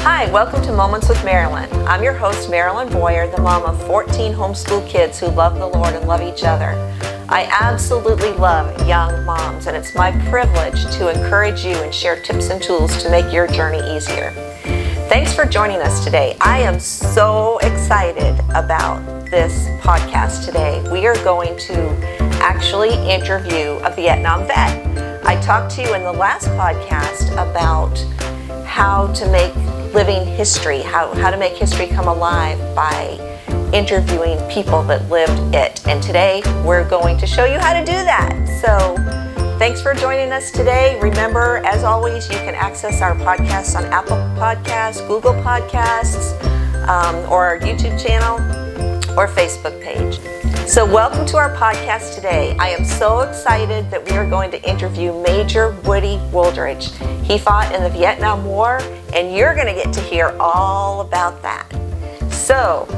Hi, welcome to Moments with Marilyn. I'm your host, Marilyn Boyer, the mom of 14 homeschool kids who love the Lord and love each other. I absolutely love young moms, and it's my privilege to encourage you and share tips and tools to make your journey easier. Thanks for joining us today. I am so excited about this podcast today. We are going to actually interview a Vietnam vet. I talked to you in the last podcast about how to make living history, how to make history come alive by interviewing people that lived it. And today we're going to show you how to do that. So thanks for joining us today. Remember, as always, you can access our podcasts on Apple Podcasts, Google Podcasts, or our YouTube channel or Facebook page. So welcome to our podcast today. I am so excited that we are going to interview Major Woody Woolridge. He fought in the Vietnam War, and you're going to get to hear all about that. So,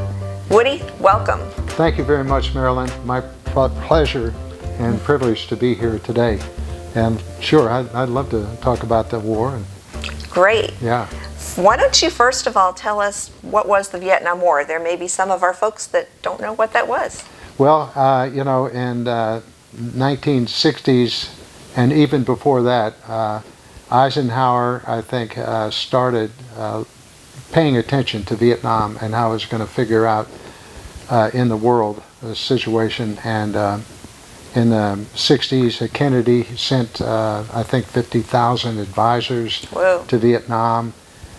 Woody, welcome. Thank you very much, Marilyn. My pleasure and privilege to be here today. And sure, I'd love to talk about the war. Great. Yeah. Why don't you first of all tell us what was the Vietnam War? There may be some of our folks that don't know what that was. Well, in 1960s and even before that, Eisenhower, I think, started paying attention to Vietnam and how it was going to figure out in the world the situation. And in the 60s, Kennedy sent, I think, 50,000 advisors to Vietnam.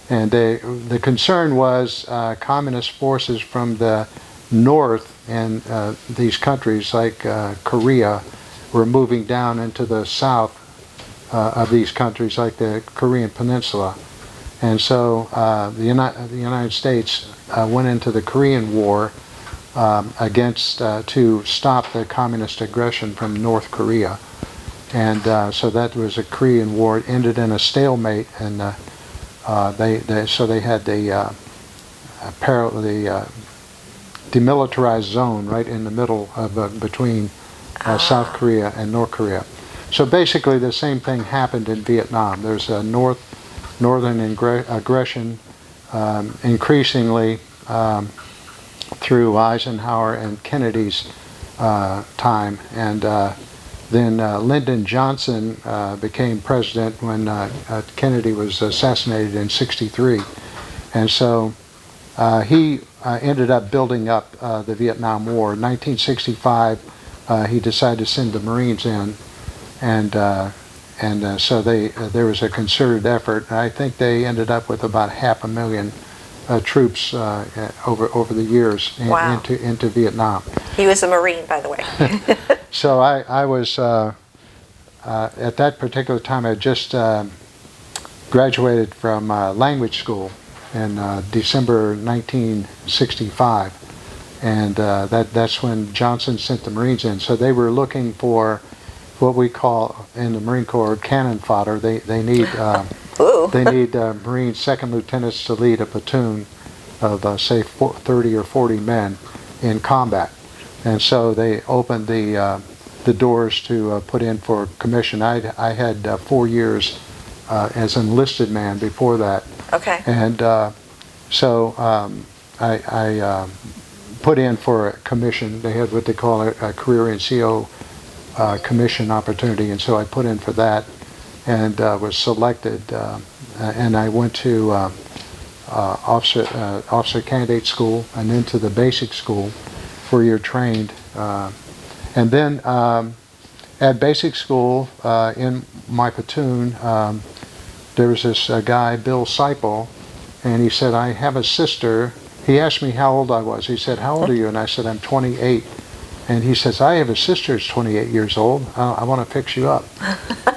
And the concern was communist forces from the north in these countries like Korea were moving down into the south of these countries like the Korean Peninsula. And so the United States went into the Korean War to stop the communist aggression from North Korea. And so that was a Korean War. It ended in a stalemate, and they had the demilitarized zone right in the middle of between South Korea and North Korea. So basically the same thing happened in Vietnam. There's a northern aggression increasingly through Eisenhower and Kennedy's time, and then Lyndon Johnson became president when Kennedy was assassinated in '63, and so he ended up building up the Vietnam War. In 1965, he decided to send the Marines in, and so there was a concerted effort. I think they ended up with about 500,000 troops over the years into Vietnam. He was a Marine, by the way. So I was at that particular time. I had just graduated from language school in December 1965, and that's when Johnson sent the Marines in. So they were looking for what we call in the Marine Corps cannon fodder. They need Marine second lieutenants to lead a platoon of say 30 or 40 men in combat, and so they opened the doors to put in for commission. I had 4 years as an enlisted man before that. Okay. And so I put in for a commission. They had what they call a career NCO commission opportunity, and so I put in for that and was selected. And I went to officer candidate school and then to the basic school, 4-year trained. And then at basic school in my platoon, there was this guy, Bill Seipel, and he said, I have a sister. He asked me how old I was. He said, how old are you? And I said, I'm 28. And he says, I have a sister who's 28 years old. I want to fix you up.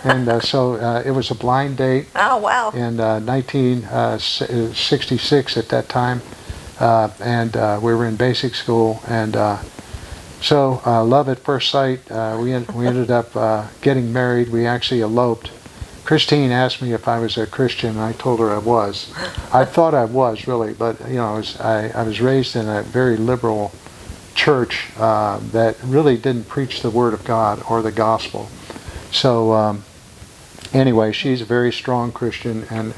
And so it was a blind date. Oh, wow. In 1966 at that time. And we were in basic school. And so love at first sight. We ended up getting married. We actually eloped. Christine asked me if I was a Christian, and I told her I was. I thought I was, really, but I was raised in a very liberal church that really didn't preach the Word of God or the gospel. So anyway, she's a very strong Christian and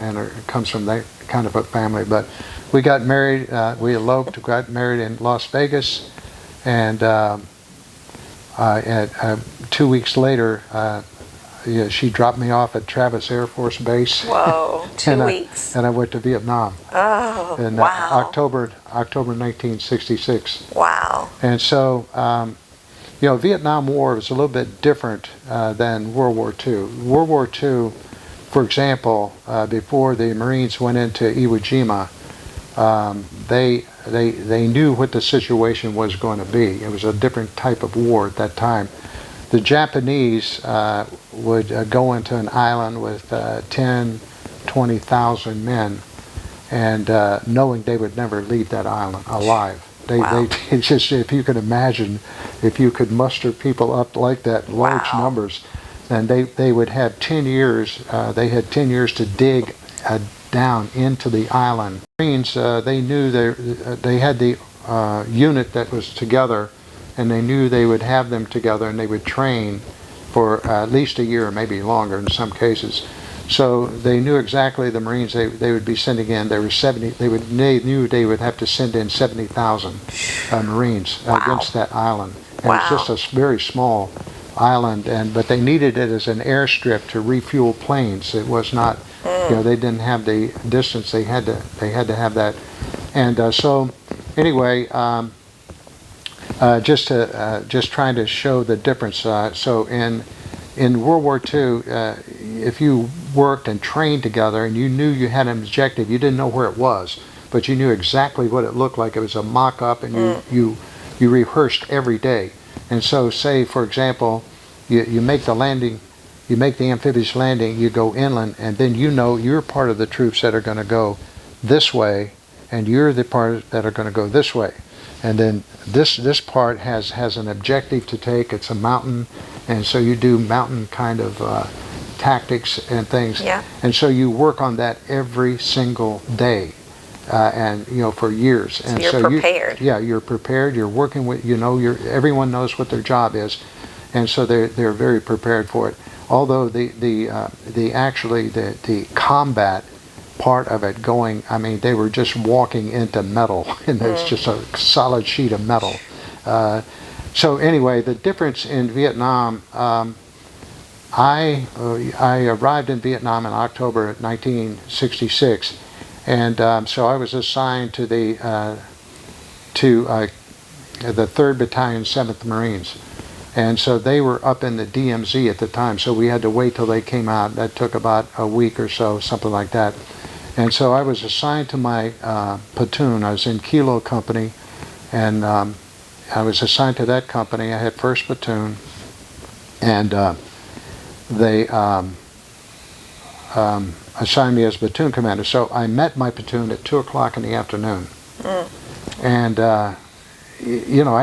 comes from that kind of a family. But we got married, we eloped, got married in Las Vegas, and 2 weeks later, yeah, she dropped me off at Travis Air Force Base. Whoa, 2 weeks. And I went to Vietnam. Oh, in wow. October 1966. Wow. And so, Vietnam War was a little bit different than World War II. World War II, for example, before the Marines went into Iwo Jima, they knew what the situation was going to be. It was a different type of war at that time. The Japanese would go into an island with 10, 20,000 men, and knowing they would never leave that island alive. It's just, if you could imagine, if you could muster people up like that, large numbers, then they would have 10 years, they had 10 years to dig down into the island. Marines, they knew they had the unit that was together, and they knew they would have them together, and they would train for at least a year, maybe longer in some cases. So they knew exactly the Marines they would be sending in. There were 70. They knew they would have to send in 70,000 Marines against that island. And it's just a very small island, but they needed it as an airstrip to refuel planes. It was not, they didn't have the distance. They had to have that. And so anyway. Just trying to show the difference. So in World War II, if you worked and trained together and you knew you had an objective, you didn't know where it was, but you knew exactly what it looked like. It was a mock-up, and you rehearsed every day. And so, say for example, you make the landing, you make the amphibious landing, you go inland, and then you're part of the troops that are going to go this way, and you're the part that are going to go this way. And then this part has an objective to take. It's a mountain, and so you do mountain kind of tactics and things. Yeah. And so you work on that every single day, and for years. So and you're prepared. You're prepared. You're working with everyone knows what their job is, and so they're very prepared for it. Although the combat part of it they were just walking into metal, and it's just a solid sheet of metal. So anyway, the difference in Vietnam, I arrived in Vietnam in October 1966, and so I was assigned to the 3rd Battalion, 7th Marines. And so they were up in the DMZ at the time, so we had to wait till they came out. That took about a week or so, something like that. And so I was assigned to my platoon. I was in Kilo Company, and I was assigned to that company. I had 1st Platoon, and they assigned me as platoon commander. So I met my platoon at 2 o'clock in the afternoon. And, I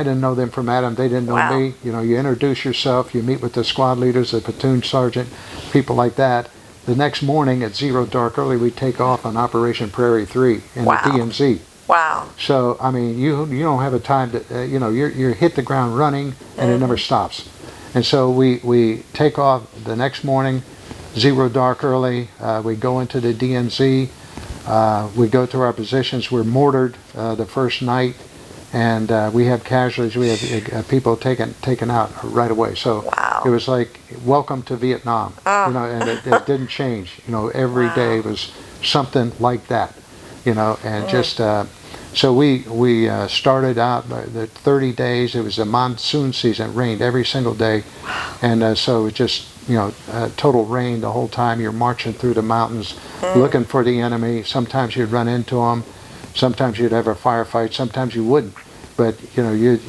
didn't know them from Adam. They didn't know me. You introduce yourself. You meet with the squad leaders, the platoon sergeant, people like that. The next morning at 0 dark early, we take off on Operation Prairie 3 in the DMZ. Wow. So, you don't have a time to, you hit the ground running, and it never stops. And so we take off the next morning, 0 dark early. We go into the DMZ. We go to our positions. We're mortared the first night, and we have casualties. We have people taken out right away. So it was like welcome to Vietnam. And it didn't change. Every day was something like that. And just so we started out the 30 days. It was a monsoon season. It rained every single day, and so it just total rain the whole time. You're marching through the mountains, looking for the enemy. Sometimes you'd run into them. Sometimes you'd have a firefight. Sometimes you wouldn't. But you'd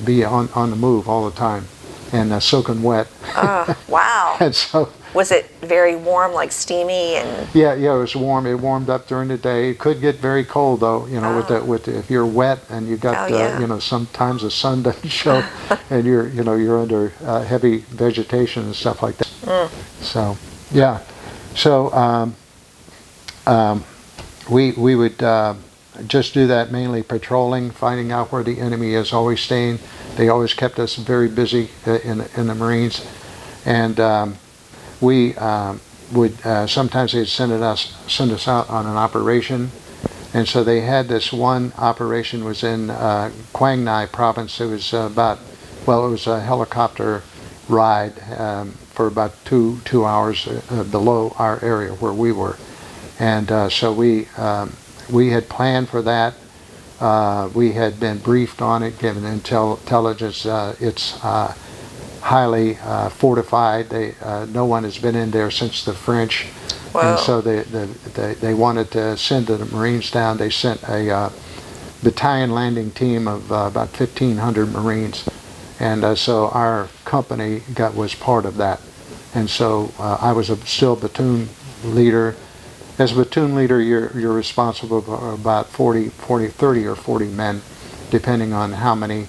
be on the move all the time, and soaking wet. Wow. And so. Was it very warm, like steamy and? Yeah, it was warm. It warmed up during the day. It could get very cold though. If you're wet and you got sometimes the sun doesn't show, and you're under heavy vegetation and stuff like that. So yeah, so we would just do that, mainly patrolling, finding out where the enemy is, always staying. They always kept us very busy in the Marines, and we would sometimes they'd send us out on an operation, and so they had this one operation was in Quang Ngai province. It was it was a helicopter ride for about two hours below our area where we were, and so we had planned for that. We had been briefed on it, given intelligence. It's highly fortified. No one has been in there since the French, Wow. and so they wanted to send the Marines down. They sent a battalion landing team of about 1,500 Marines, and so our company was part of that. And so I was still platoon leader. As a platoon leader, you're responsible for about 30 or 40 men, depending on how many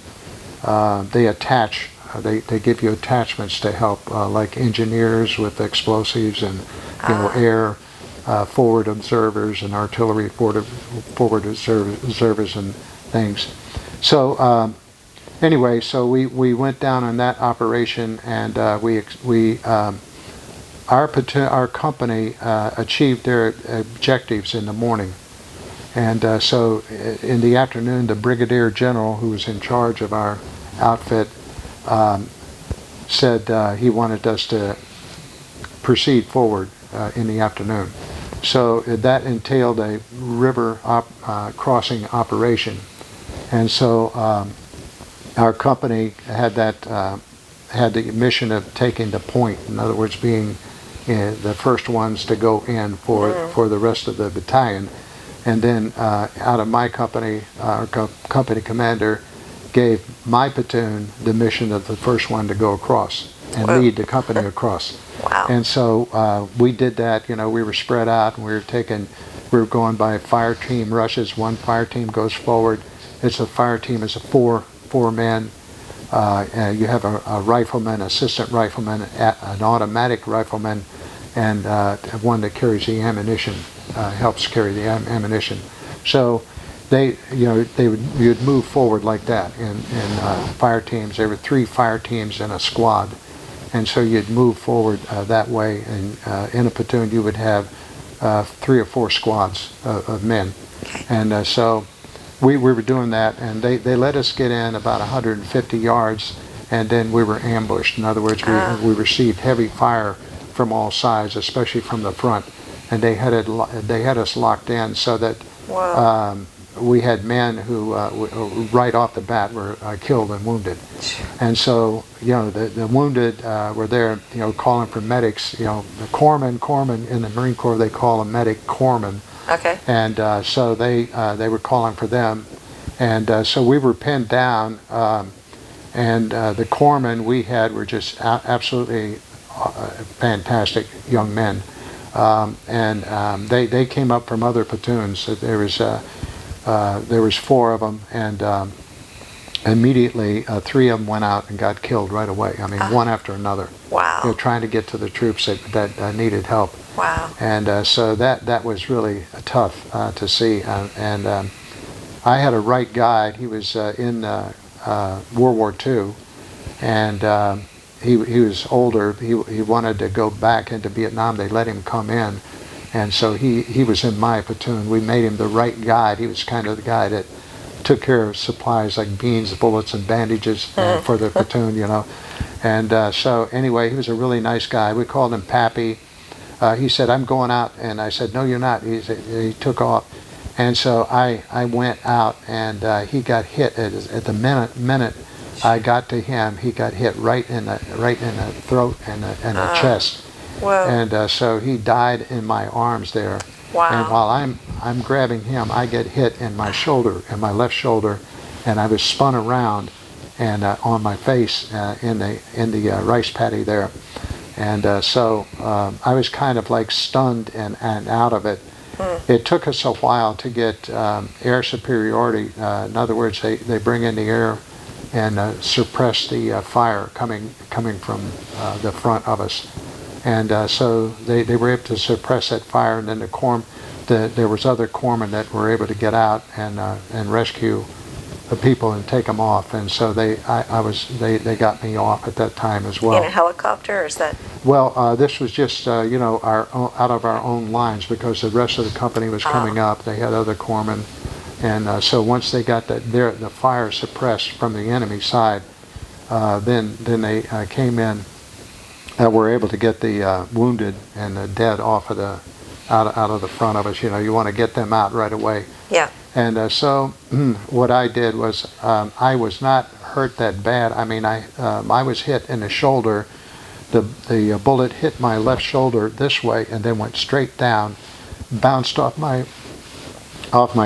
they attach. They give you attachments to help, like engineers with explosives and air forward observers and artillery forward observers and things. So anyway, so we went down on that operation, and our company achieved their objectives in the morning. And so in the afternoon, the brigadier general who was in charge of our outfit said he wanted us to proceed forward in the afternoon. So that entailed a river crossing operation. And so our company had the mission of taking the point, in other words, being the first ones to go in for the rest of the battalion. And then out of my company, our company commander gave my platoon the mission of the first one to go across and lead the company across. Wow. And so we did that. We were spread out, and we were going by fire team rushes. One fire team goes forward. It's a fire team. It's a four men. You have a rifleman, assistant rifleman, an automatic rifleman, and one that carries the ammunition, helps carry the ammunition. So you'd move forward like that in fire teams. There were 3 fire teams in a squad, and so you'd move forward that way. And in a platoon, you would have 3 or 4 squads of men, and so we were doing that. And they let us get in about 150 yards, and then we were ambushed. In other words, we received heavy fire from all sides, especially from the front, and they had us locked in so that. We had men who right off the bat were killed and wounded, and so the wounded were there, calling for medics. The corpsmen in the Marine Corps, they call a medic corpsman. Okay. And so they were calling for them, and so we were pinned down, and the corpsmen we had were just absolutely fantastic young men, and they came up from other platoons. There was 4 of them, and immediately 3 of them went out and got killed right away. I mean, one after another. Wow. They were trying to get to the troops that needed help. Wow. And so that was really tough to see. And I had a right guide. He was in World War II, and he was older. He wanted to go back into Vietnam. They let him come in. And so he was in my platoon. We made him the right guide. He was kind of the guy that took care of supplies like beans, bullets, and bandages for the platoon, And so anyway, he was a really nice guy. We called him Pappy. He said, "I'm going out." And I said, "No, you're not." He took off. And so I went out, and he got hit at the minute I got to him. He got hit right in the throat and the chest. Whoa. And so he died in my arms there. Wow. And while I'm grabbing him, I get hit in my shoulder, in my left shoulder, and I was spun around and on my face in the rice paddy there. And so I was kind of like stunned and out of it. It took us a while to get air superiority. In other words, they bring in the air and suppress the fire coming from the front of us. And so they were able to suppress that fire, and then there was other corpsmen that were able to get out and rescue people and take them off. And so they got me off at that time as well. In a helicopter, or is that? Well, this was just our own, out of our own lines, because the rest of the company was coming up. They had other corpsmen, and so once they got the fire suppressed from the enemy side, then they came in. Were able to get the wounded and the dead off of out of the front of us. You want to get them out right away. Yeah. And so what I did was, I was not hurt that bad. I mean, I was hit in the shoulder. The bullet hit my left shoulder this way and then went straight down, bounced off my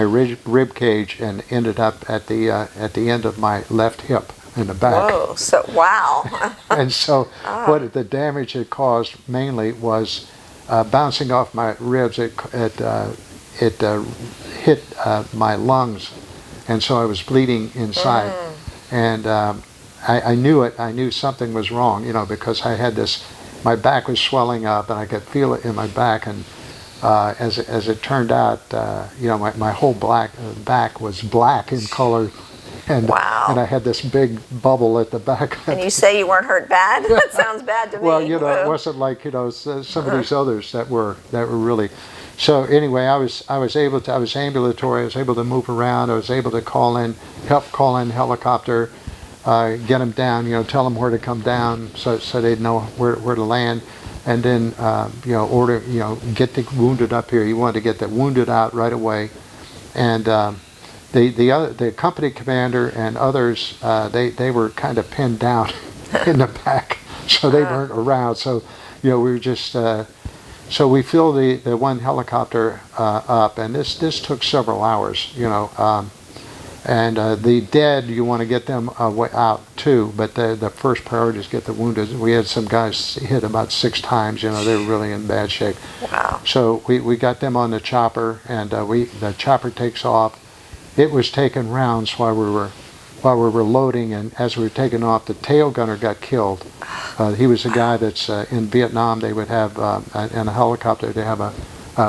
rib cage, and ended up at the end of my left hip in the back. Whoa! So wow. And so what the damage it caused mainly was bouncing off my ribs. It hit my lungs, and so I was bleeding inside. And I knew it. I knew something was wrong, because I had this. My back was swelling up, and I could feel it in my back. And as it turned out, my whole back was black in color. And, wow. And I had this big bubble at the back. And you say you weren't hurt bad? That sounds bad to me. Well, it wasn't like some of these others that were really. So anyway, I was ambulatory. I was able to move around. I was able to help call in helicopter, get them down. Tell them where to come down, so they'd know where to land, and then get the wounded up here. You wanted to get the wounded out right away, and. The company commander and others, they were kind of pinned down in the back, so they weren't around. So, we were just so we filled the one helicopter up, and this took several hours, and the dead, you want to get them out too, but the first priority is get the wounded. We had some guys hit about 6 times. They were really in bad shape. Wow. So we got them on the chopper, and the chopper takes off. It was taking rounds while we were loading, and as we were taking off, the tail gunner got killed. He was a guy that's in Vietnam. They would have in a helicopter. They have a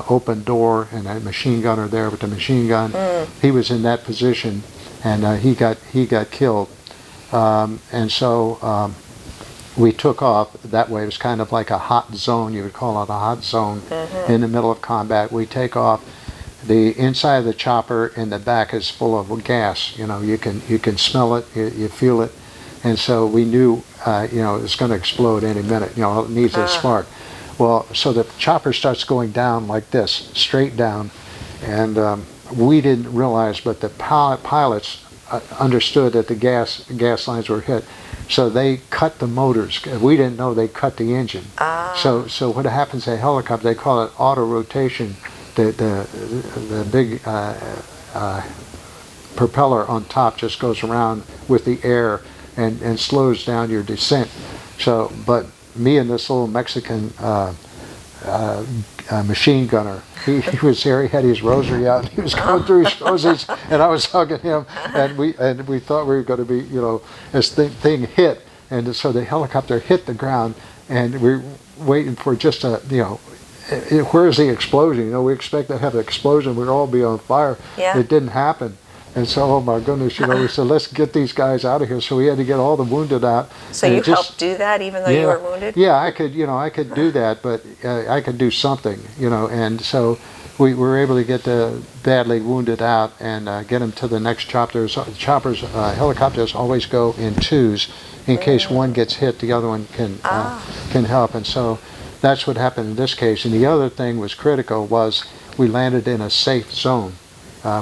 open door and a machine gunner there with the machine gun. He was in that position, and he got killed. And so we took off that way. It was kind of like a hot zone. You would call it a hot zone in the middle of combat. We take off. The inside of the chopper in the back is full of gas. You can smell it, you feel it, and so we knew it's going to explode any minute. It needs a spark. Well, so the chopper starts going down like this, straight down, and we didn't realize, but the pilots understood that the gas lines were hit, so they cut the motors. We didn't know they cut the engine. So what happens at a helicopter? They call it auto rotation. The big propeller on top just goes around with the air and slows down your descent. So, but me and this little Mexican machine gunner, he was there. He had his rosary out. And he was going through his rosies, and I was hugging him. And we thought we were going to be, as thing hit, and so the helicopter hit the ground, and we were waiting for just a, where's the explosion? We expect to have an explosion. We'd all be on fire. Yeah. It didn't happen. And so, oh my goodness, we said, let's get these guys out of here. So we had to get all the wounded out. So you helped do that even though you were wounded? Yeah, I could do that, but I could do something, and so we were able to get the badly wounded out and get them to the next chopper. Helicopters always go in twos. In case one gets hit, the other one can help. And so that's what happened in this case. And the other thing was critical was we landed in a safe zone,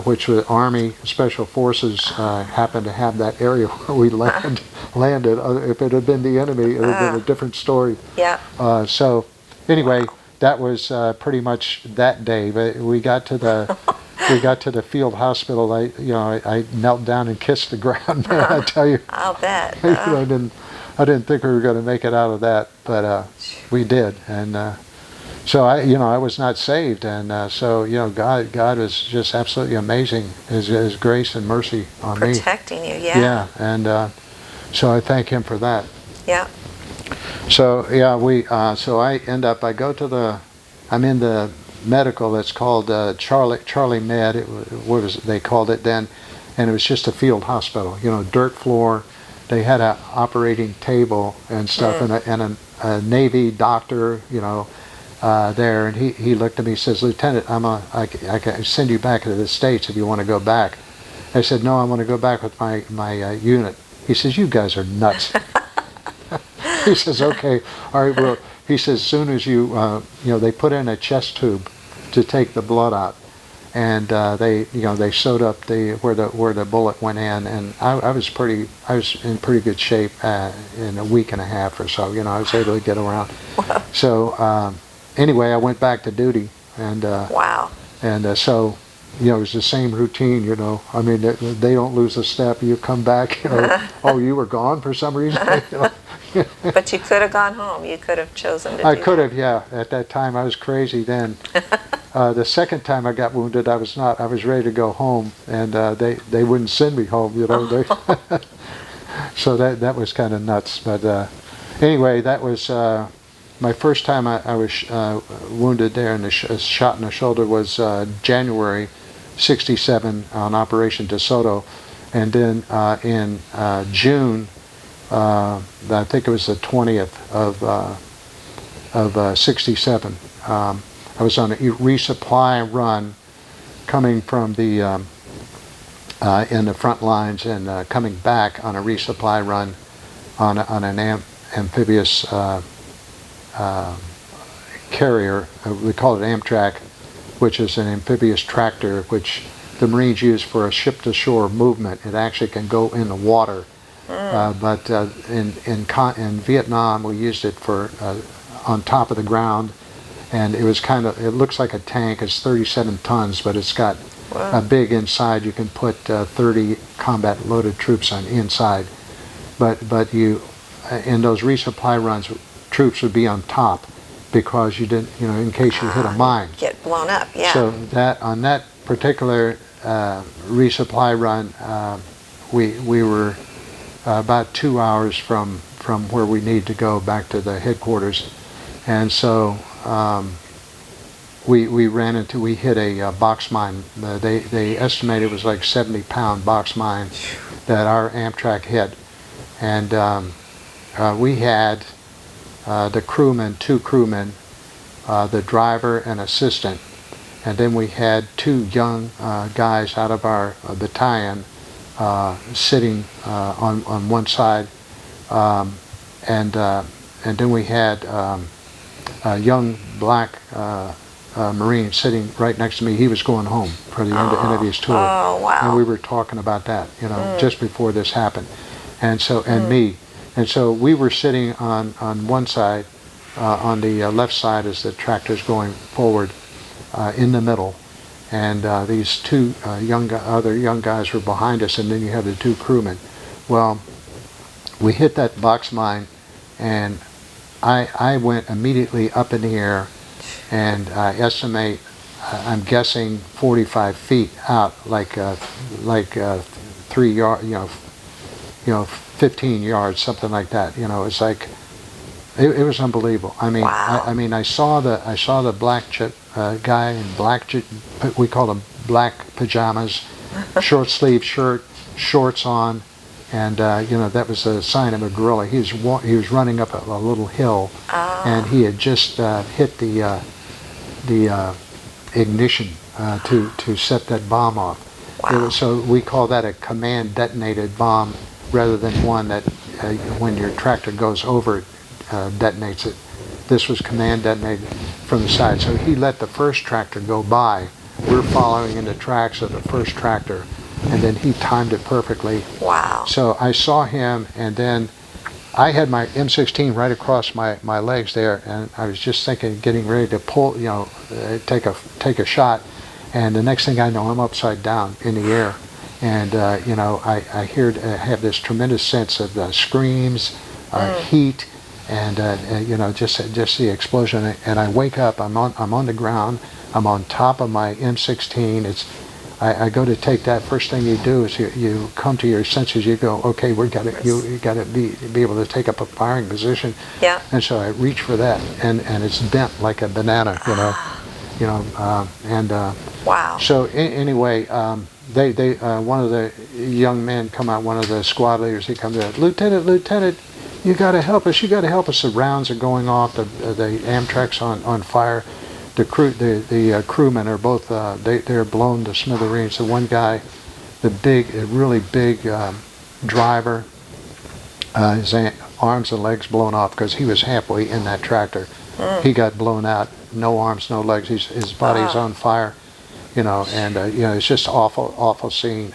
which the Army Special Forces happened to have that area where we landed. If it had been the enemy, it would have been a different story. Yeah. So anyway, that was pretty much that day. But we got to the field hospital. I knelt down and kissed the ground. Man, I tell you. I'll bet. I didn't think we were going to make it out of that, but we did. And so I was not saved, and so God was just absolutely amazing. His grace and mercy on me, Protecting you, yeah. Yeah, and so I thank Him for that. Yeah. So yeah, so I go to I'm in the medical. It's called Charlie Med. They called it then, and it was just a field hospital, dirt floor. They had an operating table and stuff, and a Navy doctor, there, and he looked at me. He says, "Lieutenant, I can send you back to the States if you want to go back." I said, "No, I want to go back with my unit." He says, "You guys are nuts." He says, "Okay, all right." Well, he says, "As soon as they put in a chest tube to take the blood out, and they sewed up where the bullet went in, and I was in pretty good shape in a week and a half or so. I was able to get around. So anyway, I went back to duty, and Wow. and so it was the same routine. I mean, they don't lose a step. You come back, oh, you were gone for some reason. But you could have gone home. You could have chosen to I do could that. have, yeah. At that time, I was crazy then. The second time I got wounded, I was not. I was ready to go home, and they wouldn't send me home. So that was kind of nuts. But anyway, that was my first time I was wounded there, and shot in the shoulder was January '67 on Operation DeSoto, and then in June, I think it was the 20th of '67. I was on a resupply run, coming from the in the front lines, and coming back on a resupply run on an amphibious carrier. We call it Amtrak, which is an amphibious tractor which the Marines use for a ship-to-shore movement. It actually can go in the water. But in Vietnam, we used it for on top of the ground, and it was it looks like a tank. It's 37 tons, but it's got a big inside. You can put 30 combat loaded troops on inside. But you in those resupply runs, troops would be on top because you didn't, in case you hit a mine. Get blown up, yeah. So on that particular resupply run, we were about 2 hours from where we need to go back to the headquarters, and so we hit a box mine. They estimated it was like 70-pound box mine that our Amtrak hit, and we had the crewmen, 2 crewmen, the driver and assistant, and then we had 2 young guys out of our battalion sitting on one side, and then we had a young black Marine sitting right next to me. He was going home for the end of his tour. Oh, wow. And we were talking about that, just before this happened, and so me, and so we were sitting on one side, on the left side as the tractor's going forward, in the middle. And these 2 other young guys were behind us, and then you have the 2 crewmen. Well, we hit that box mine, and I went immediately up in the air, and I estimate, I'm guessing 45 feet out, like 3 yards, 15 yards, something like that. It's like it was unbelievable. I mean, wow. I saw the black guy in black, we call them black pajamas, short sleeve shirt, shorts on, and that was a sign of a guerrilla. He was running up a little hill, and he had just hit the ignition to set that bomb off. Wow. So we call that a command detonated bomb, rather than one that when your tractor goes over it, detonates it. This was command detonated from the side. So he let the first tractor go by. We're following in the tracks of the first tractor, and then he timed it perfectly. Wow. So I saw him, and then I had my M16 right across my legs there, and I was just thinking, getting ready to pull, take a shot, and the next thing I know, I'm upside down in the air, and I have this tremendous sense of screams, heat, and just the explosion, and I wake up. I'm on the ground. I'm on top of my M16. I go to take that. First thing you do is you come to your senses. You go, okay, you got to be able to take up a firing position. Yeah. And so I reach for that, and it's bent like a banana, Wow. So anyway, one of the young men come out, one of the squad leaders, he comes out, Lieutenant, you got to help us. The rounds are going off. The Amtrak's on fire. The crewmen are both they're blown to smithereens. The one guy, really big driver, his arms and legs blown off because he was halfway in that tractor. He got blown out. No arms, no legs. His body's on fire. And it's just awful scene.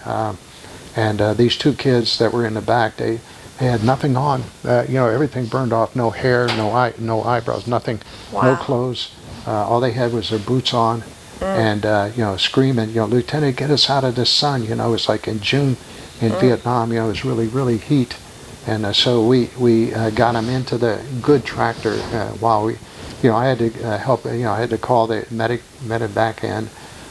And these two kids that were in the back, they had nothing on. Everything burned off. No hair, no eyebrows, nothing. Wow. No clothes. All they had was their boots on, and screaming, Lieutenant, get us out of this sun. It was like in June in Vietnam. It was really heat, and so we got them into the good tractor while we, I had to help. I had to call the medevac in,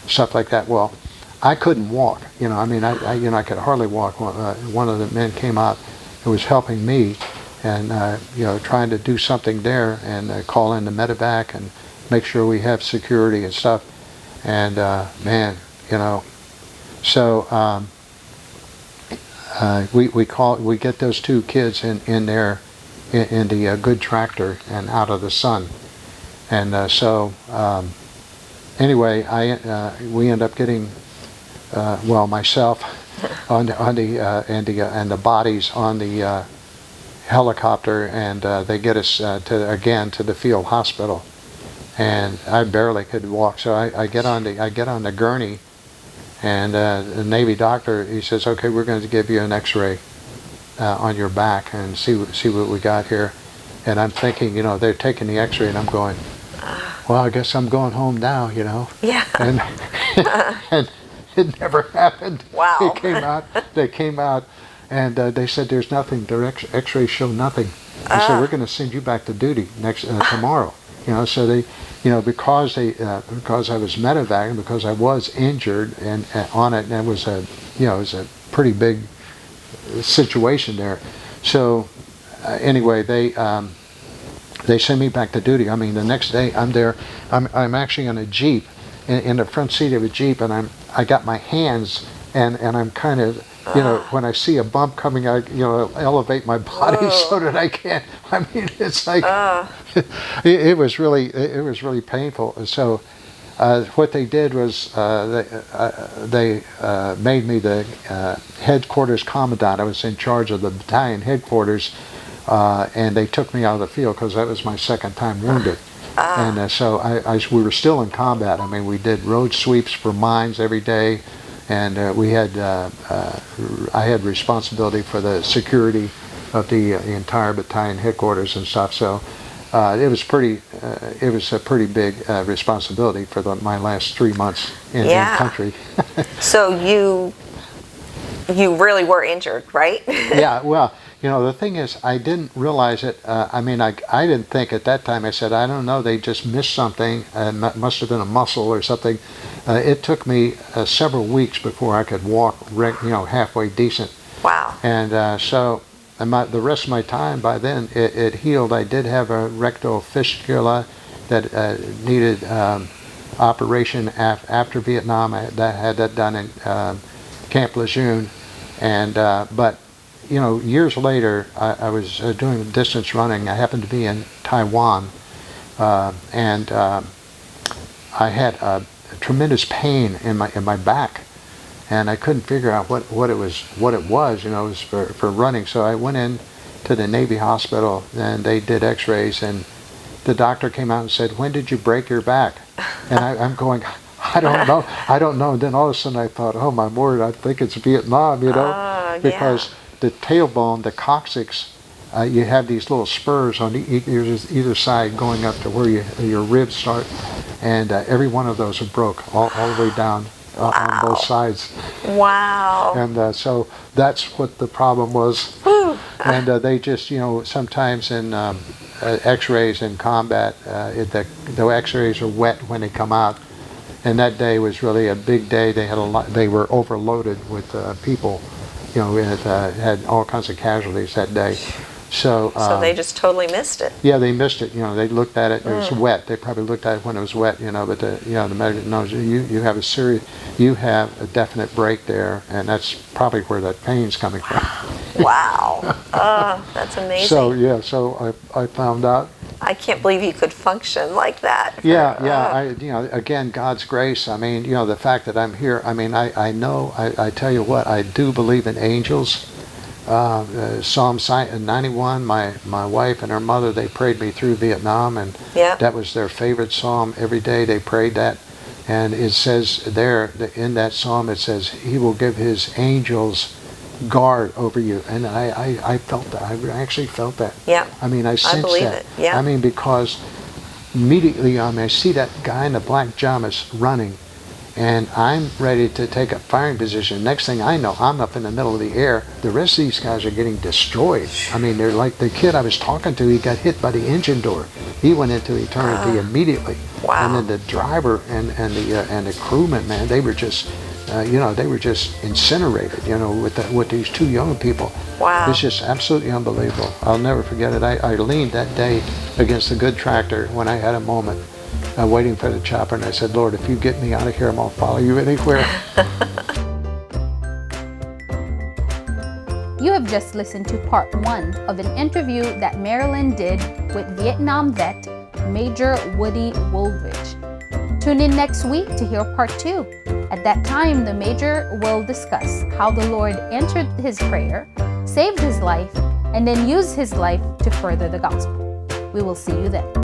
stuff like that. Well, I couldn't walk. I could hardly walk. One of the men came out and was helping me, and trying to do something there and call in the medevac and make sure we have security and stuff. And so we get those two kids in there in the good tractor and out of the sun. And anyway, we end up getting myself on the bodies on the helicopter, and they get us to the field hospital. And I barely could walk, so I get on the gurney, and the Navy doctor, he says, okay, we're going to give you an X-ray on your back and see what we got here. And I'm thinking, they're taking the X-ray, and I'm going, well, I guess I'm going home now, Yeah. And and it never happened. Wow. They came out, and they said there's nothing. Their X-rays show nothing. They said we're going to send you back to duty tomorrow. So they, because I was medevac, and because I was injured and on it, and it was a pretty big situation there. So anyway, they send me back to duty. I mean, the next day I'm there. I'm actually in a Jeep, in the front seat of a Jeep, and I got my hands, and I'm kind of, when I see a bump coming, I elevate my body so that I can't. I mean, it's like it was really painful. And so what they did was they made me the headquarters commandant. I was in charge of the battalion headquarters, and they took me out of the field because that was my second time wounded. And so we were still in combat. I mean, we did road sweeps for mines every day, and I had responsibility for the security of the entire battalion headquarters and stuff. So it was a pretty big responsibility for my last 3 months in country. So you really were injured, right? Yeah, well, the thing is, I didn't realize it. I didn't think at that time. I said, I don't know, they just missed something. It must have been a muscle or something. It took me several weeks before I could walk, halfway decent. Wow. And so the rest of my time, by then, it healed. I did have a rectal fistula that needed operation after Vietnam. I had that done in Camp Lejeune. And but years later, I was doing distance running. I happened to be in Taiwan, and I had a tremendous pain in my back, and I couldn't figure out what it was. It was for running. So I went in to the Navy hospital, and they did X-rays, and the doctor came out and said, "When did you break your back?" And I'm going, I don't know. And then all of a sudden I thought, oh my word, I think it's Vietnam, because the tailbone, the coccyx, you have these little spurs on either side going up to where your ribs start, and every one of those are broke all the way down on both sides. Wow. And so that's what the problem was. And they just, sometimes in X-rays in combat, the X-rays are wet when they come out. And that day was really a big day. They were overloaded with people. It had all kinds of casualties that day. So, So they just totally missed it. yeah, they missed it. You know, they looked at it. It was wet. They probably looked at it when it was wet. You know, but the medical knows you have you have a definite break there, and that's probably where that pain's coming from. Wow. That's amazing. So yeah, so I found out. I can't believe you could function like that. Yeah. Again, God's grace. I mean, the fact that I'm here. I mean, I know. I tell you what, I do believe in angels. Psalm 91, my wife and her mother, they prayed me through Vietnam, and that was their favorite psalm. Every day they prayed that, and it says there in that psalm, it says, He will give His angels guard over you. And I felt that. I actually felt that. Yeah. I mean, I sensed believe that. it. Yeah. I mean, because immediately, I see that guy in the black pajamas running, and I'm ready to take a firing position. Next thing I know, I'm up in the middle of the air. The rest of these guys are getting destroyed. I mean, they're like the kid I was talking to, he got hit by the engine door. He went into eternity immediately. Wow. And then the driver and the crewman, man, they were just, they were just incinerated, with these two young people. Wow. It's just absolutely unbelievable. I'll never forget it. I leaned that day against a good tractor when I had a moment. Waiting for the chopper, and I said, Lord, if you get me out of here, I'm going to follow you anywhere. You have just listened to part 1 of an interview that Marilyn did with Vietnam vet Major Woody Woolridge. Tune in next week to hear part 2. At that time, the Major will discuss how the Lord answered his prayer, saved his life, and then used his life to further the gospel. We will see you then.